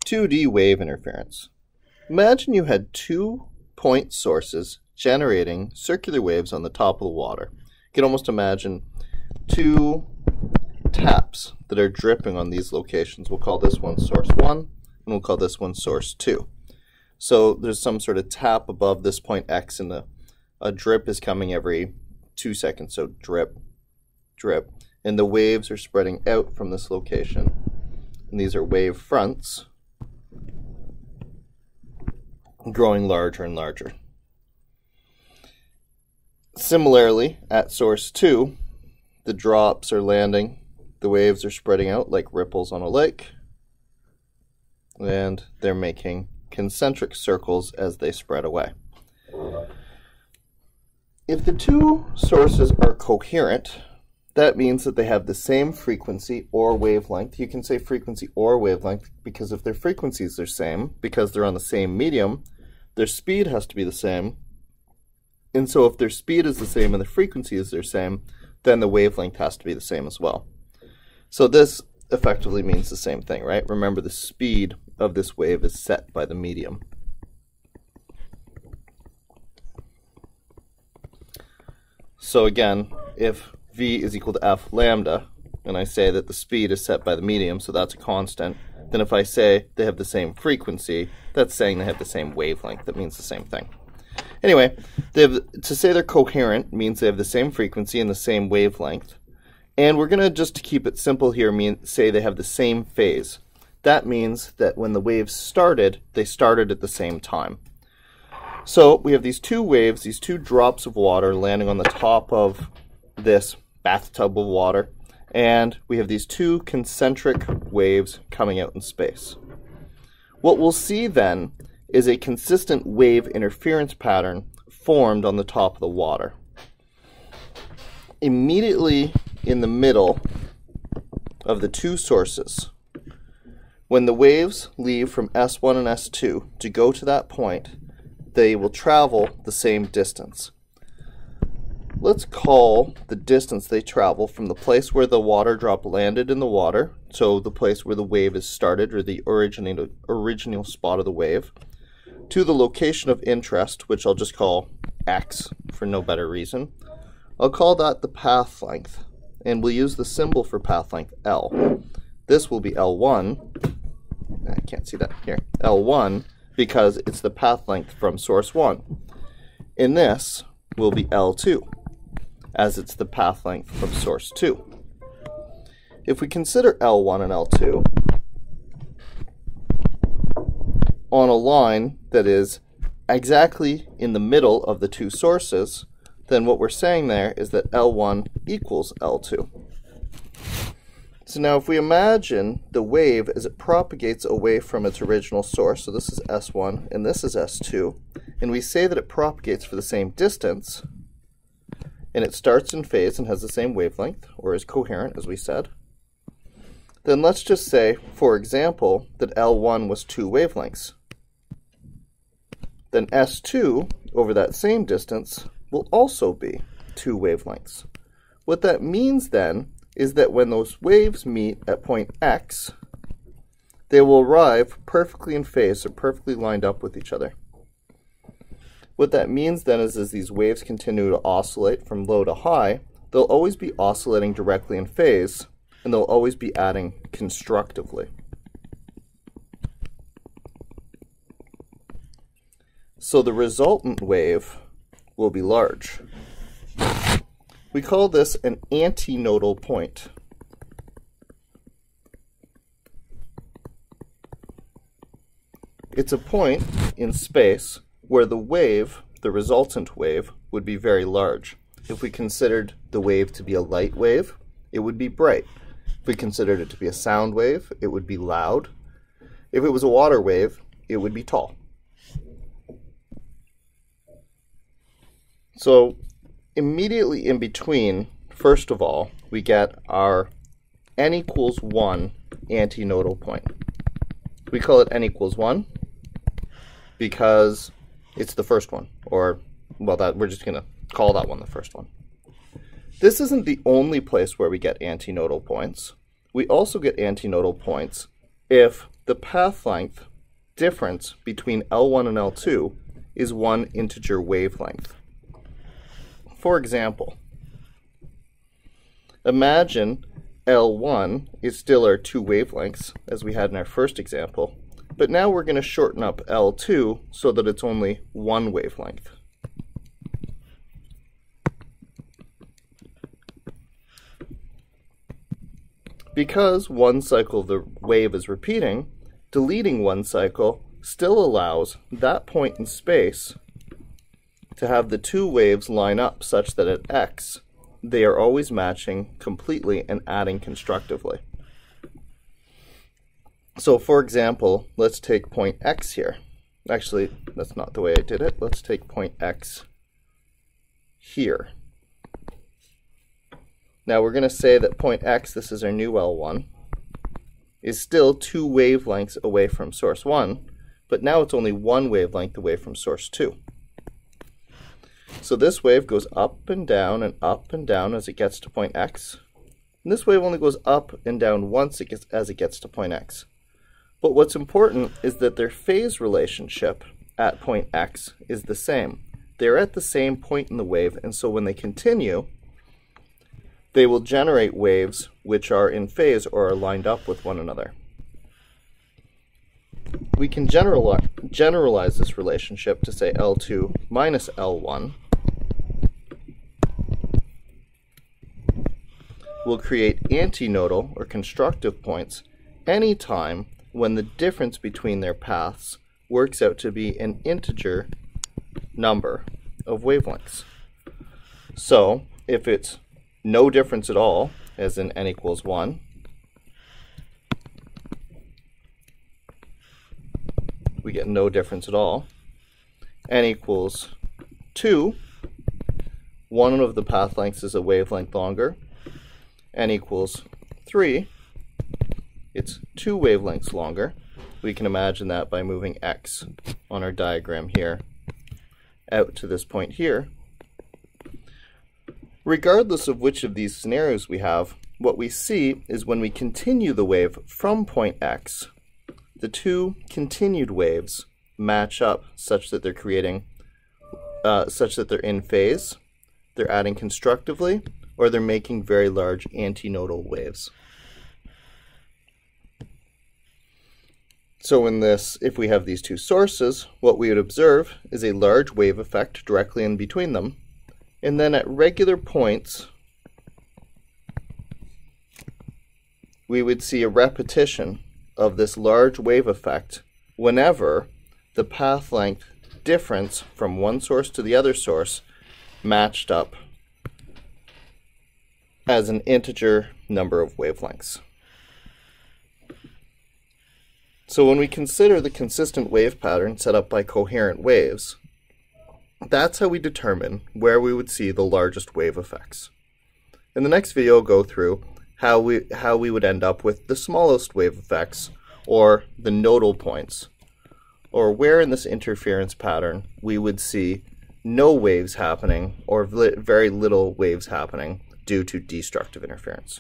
2D wave interference. Imagine you had 2-point sources generating circular waves on the top of the water. You can almost imagine 2 taps that are dripping on these locations. We'll call this one source 1, and we'll call this one source 2. So there's some sort of tap above this point X, and a drip is coming every 2 seconds. So drip, drip. And the waves are spreading out from this location. And these are wave fronts, growing larger and larger. Similarly, at source 2, the drops are landing, the waves are spreading out like ripples on a lake, and they're making concentric circles as they spread away. If the 2 sources are coherent, that means that they have the same frequency or wavelength. You can say frequency or wavelength because if their frequencies are the same, because they're on the same medium, their speed has to be the same. And so if their speed is the same and the frequency is the same, then the wavelength has to be the same as well. So this effectively means the same thing, right? Remember, the speed of this wave is set by the medium. So again, if v is equal to f lambda, and I say that the speed is set by the medium, so that's a constant, then if I say they have the same frequency, that's saying they have the same wavelength. That means the same thing. Anyway, to say they're coherent means they have the same frequency and the same wavelength. And we're going to, just to keep it simple here, say they have the same phase. That means that when the waves started, they started at the same time. So we have these 2 waves, these 2 drops of water landing on the top of this bathtub of water, and we have these 2 concentric waves coming out in space. What we'll see then is a consistent wave interference pattern formed on the top of the water. Immediately in the middle of the 2 sources, when the waves leave from S1 and S2 to go to that point, they will travel the same distance. Let's call the distance they travel from the place where the water drop landed in the water, so the place where the wave is started, or the original spot of the wave, to the location of interest, which I'll just call X for no better reason. I'll call that the path length, and we'll use the symbol for path length L. This will be L1. I can't see that here. L1, because it's the path length from source 1. And this will be L2, as it's the path length from source 2. If we consider L1 and L2 on a line that is exactly in the middle of the 2 sources, then what we're saying there is that L1 equals L2. So now if we imagine the wave as it propagates away from its original source, so this is S1 and this is S2, and we say that it propagates for the same distance, and it starts in phase and has the same wavelength, or is coherent as we said, then let's just say, for example, that L1 was 2 wavelengths. Then S2 over that same distance will also be 2 wavelengths. What that means then is that when those waves meet at point X, they will arrive perfectly in phase, so perfectly lined up with each other. What that means then is as these waves continue to oscillate from low to high, they'll always be oscillating directly in phase, and they'll always be adding constructively. So the resultant wave will be large. We call this an antinodal point. It's a point in space where the wave, the resultant wave, would be very large. If we considered the wave to be a light wave, it would be bright. If we considered it to be a sound wave, it would be loud. If it was a water wave, it would be tall. So immediately in between, first of all, we get our n equals 1 antinodal point. We call it n equals 1 because it's the first one, or, well, that we're just going to call that one the first one. This isn't the only place where we get antinodal points. We also get antinodal points if the path length difference between L1 and L2 is one integer wavelength. For example, imagine L1 is still our two wavelengths, as we had in our first example, but now we're going to shorten up L2 so that it's only one wavelength. Because one cycle of the wave is repeating, deleting one cycle still allows that point in space to have the two waves line up such that at x, they are always matching completely and adding constructively. So for example, let's take point x here. Actually, that's not the way I did it. Let's take point x here. Now we're going to say that point x, this is our new L1, is still two wavelengths away from source 1, but now it's only one wavelength away from source 2. So this wave goes up and down as it gets to point x. And this wave only goes up and down once as it gets to point x. But what's important is that their phase relationship at point x is the same. They're at the same point in the wave, and so when they continue, they will generate waves which are in phase or are lined up with one another. We can generalize this relationship to say L2 minus L1 will create antinodal or constructive points anytime when the difference between their paths works out to be an integer number of wavelengths. So if it's no difference at all, as in n equals 1, we get no difference at all. N equals 2, one of the path lengths is a wavelength longer. N equals 3, it's two wavelengths longer. We can imagine that by moving x on our diagram here out to this point here. Regardless of which of these scenarios we have, what we see is when we continue the wave from point x, the two continued waves match up such that they're creating, such that they're in phase, they're adding constructively, or they're making very large antinodal waves. So in this, if we have these two sources, what we would observe is a large wave effect directly in between them. And then at regular points, we would see a repetition of this large wave effect whenever the path length difference from one source to the other source matched up as an integer number of wavelengths. So when we consider the consistent wave pattern set up by coherent waves, that's how we determine where we would see the largest wave effects. In the next video, I'll go through how we would end up with the smallest wave effects, or the nodal points, or where in this interference pattern we would see no waves happening or very little waves happening due to destructive interference.